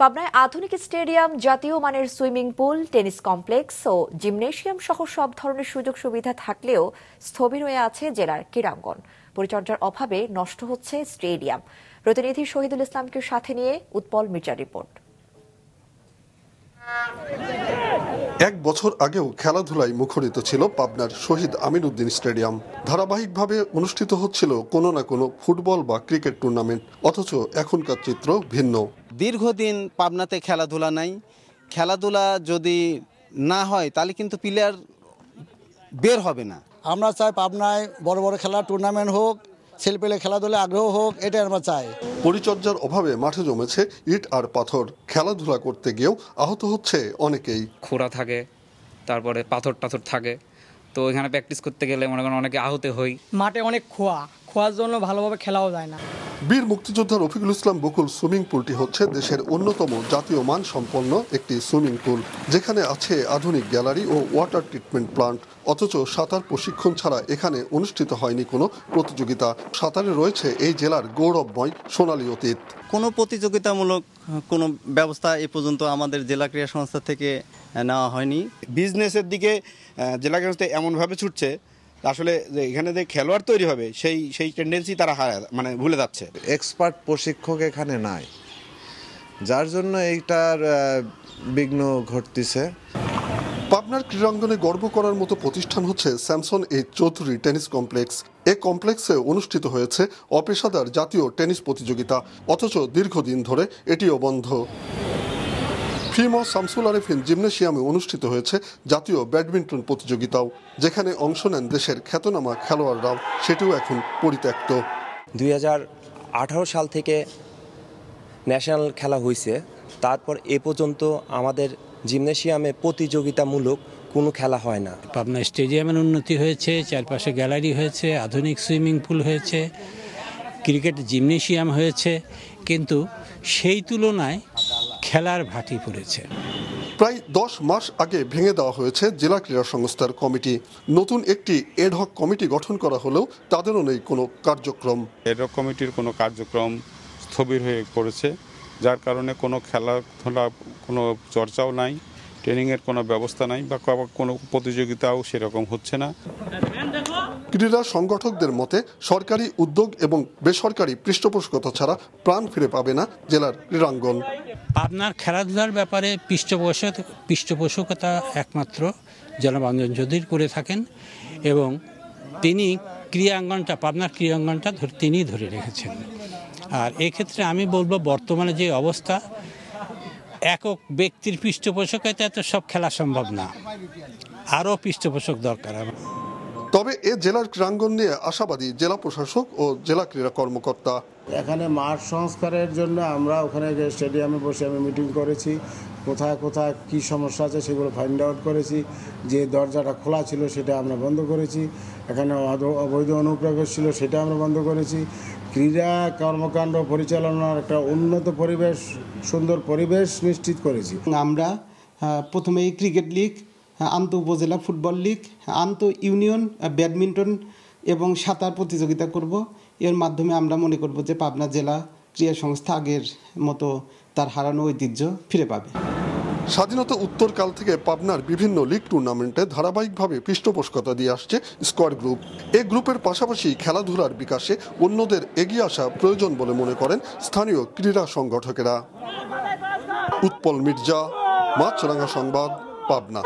পাবনায় আধুনিক স্টেডিয়াম, জাতীয় মানের সুইমিং পুল, টেনিস কমপ্লেক্স ও জিমনেশিয়াম সহ সব ধরনের সুযোগ সুবিধা থাকলেও স্থবির হয়ে আছে জেলার ক্রীড়াঙ্গন। পরিচর্যার অভাবে নষ্ট হচ্ছে স্টেডিয়াম। প্রতিনিধি শহীদুল ইসলামকে সাথে নিয়ে উৎপল মির্জার রিপোর্ট। এক বছর আগেও খেলাধুলায় মুখরিত ছিল পাবনার শহীদ আমিনউদ্দিন স্টেডিয়াম। ধারাবাহিকভাবে অনুষ্ঠিত হচ্ছিল কোনো না কোনো ফুটবল বা ক্রিকেট টুর্নামেন্ট, অথচ এখনকার চিত্র ভিন্ন। দীর্ঘদিন পাবনাতে খেলাধুলা নাই। খেলাধুলা যদি না হয় তাহলে কিন্তু প্লেয়ার বের হবে না। আমরা চাই পাবনায় বড় বড় খেলা টুর্নামেন্ট হোক, ছেলেপেলে খেলাধুলা আগ্রহ হোক, এটাই আমরা চাই। পরিচর্যার অভাবে মাঠে জমেছে ইট আর পাথর। খেলাধুলা করতে গিয়েও আহত হচ্ছে অনেকেই। খোঁড়া থাকে, তারপরে পাথর টাথর থাকে, তো এখানে প্র্যাকটিস করতে গেলে মনে করেন অনেকে আহত হই। মাঠে অনেক খোয়ার জন্য ভালোভাবে খেলাও যায় না। বীর মুক্তিযোদ্ধা রফিকুল ইসলাম বকুল সুইমিং পুলটি হচ্ছে দেশের অন্যতম জাতীয় মান সম্পন্ন একটি সুইমিং পুল, যেখানে আছে আধুনিক গ্যালারি ও ওয়াটার ট্রিটমেন্ট প্লান্ট। অথচ সাঁতার প্রশিক্ষণ ছাড়া এখানে অনুষ্ঠিত হয়নি কোনো প্রতিযোগিতা। সাঁতারে রয়েছে এই জেলার গৌরবময় সোনালী অতীত। কোনো প্রতিযোগিতামূলক কোনো ব্যবস্থা এ পর্যন্ত আমাদের জেলা ক্রীড়া সংস্থা থেকে নেওয়া হয়নি। বিজনেসের দিকে জেলা ক্রীড়া এমনভাবে ছুটছে, আসলে এখানে যে খেলোয়াড় তৈরি হবে সেই টেন্ডেন্সি তারা ভুলে যাচ্ছে। এক্সপার্ট প্রশিক্ষক এখানে নাই, যার জন্য এইটার বিঘ্ন ঘটতেছে। পাবনার ক্রীড়াঙ্গনে গর্ব করার মতো প্রতিষ্ঠান হচ্ছে Samson H Chowdhury tennis complex. এই কমপ্লেক্সে অনুষ্ঠিত হয়েছে অপেশাদার জাতীয় টেনিস প্রতিযোগিতা, অথচ দীর্ঘদিন ধরে এটিও বন্ধ। ফিমো শামসুল আরেফিন জিমনেশিয়ামে অনুষ্ঠিত হয়েছে জাতীয় ব্যাডমিন্টন প্রতিযোগিতাও, যেখানে অংশ নেন দেশের খ্যাতনামা খেলোয়াড়রাও। সেটিও এখন পরিত্যক্ত। 2018 সাল থেকে ন্যাশনাল খেলা হয়েছে, তারপর এ পর্যন্ত আমাদের জিমনেশিয়ামে প্রতিযোগিতামূলক কোনো খেলা হয় না। পাবনা স্টেডিয়ামের উন্নতি হয়েছে, চারপাশে গ্যালারি হয়েছে, আধুনিক সুইমিং পুল হয়েছে, ক্রিকেট জিমনেশিয়াম হয়েছে, কিন্তু সেই তুলনায় খেলার ভাটি পড়েছে। প্রায় 10 মাস আগে ভেঙে দেওয়া হয়েছে জেলা ক্রীড়া সংস্থার কমিটি। নতুন একটি এডহক কমিটি গঠন করা হলেও তাদেরও নেই কোনো কার্যক্রম। এডহক কমিটির কোনো কার্যক্রম স্থবির হয়ে পড়েছে, যার কারণে কোনো খেলাধুলা কোনো চর্চাও নাই, ট্রেনিংয়ের কোনো ব্যবস্থা নাই, বা কোনো প্রতিযোগিতাও সেরকম হচ্ছে না। ক্রীড়া সংগঠকদের মতে সরকারি উদ্যোগ এবং বেসরকারি পৃষ্ঠপোষকতা ছাড়া প্রাণ ফিরে পাবে না জেলার ক্রীড়াঙ্গন। পাবনার খেলাধুলার ব্যাপারে পৃষ্ঠপোষকতা একমাত্র জনাব অঞ্জন চৌধুরী করে থাকেন, এবং তিনি পাবনার ক্রীড়াঙ্গনটা তিনি ধরে রেখেছেন। আর এক্ষেত্রে আমি বলবো, বর্তমানে যে অবস্থা, একক ব্যক্তির পৃষ্ঠপোষকতায় তো সব খেলা সম্ভব না, আরও পৃষ্ঠপোষক দরকার। তবে এ জেলার ক্রীড়াঙ্গন নিয়ে আশাবাদী জেলা প্রশাসক ও জেলা ক্রীড়া কর্মকর্তা। এখানে মাঠ সংস্কারের জন্য আমরা ওখানে স্টেডিয়ামে বসে আমি মিটিং করেছি, কোথায় কোথায় কী সমস্যা আছে সেগুলো ফাইন্ড আউট করেছি। যে দরজাটা খোলা ছিল সেটা আমরা বন্ধ করেছি, এখানে অবৈধ অনুপ্রবেশ ছিল সেটা আমরা বন্ধ করেছি। ক্রীড়া কর্মকাণ্ড পরিচালনার একটা উন্নত পরিবেশ, সুন্দর পরিবেশ নিশ্চিত করেছি। আমরা প্রথমেই ক্রিকেট লিগ, আন্তঃ উপজেলা ফুটবল লিগ, আন্তঃ ইউনিয়ন ব্যাডমিন্টন এবং সাঁতার প্রতিযোগিতা করব। এর মাধ্যমে আমরা মনে করব যে পাবনা জেলা ক্রীড়া সংস্থা আগের মতো তার হারানো ঐতিহ্য ফিরে পাবে। স্বাধীনতা উত্তরকাল থেকে পাবনার বিভিন্ন লিগ টুর্নামেন্টে ধারাবাহিকভাবে পৃষ্ঠপোষকতা দিয়ে আসছে স্কোয়াড গ্রুপ। এই গ্রুপের পাশাপাশি খেলাধুলার বিকাশে অন্যদের এগিয়ে আসা প্রয়োজন বলে মনে করেন স্থানীয় ক্রীড়া সংগঠকেরা। উৎপল মির্জা, মাছরাঙা সংবাদ, পাবনা।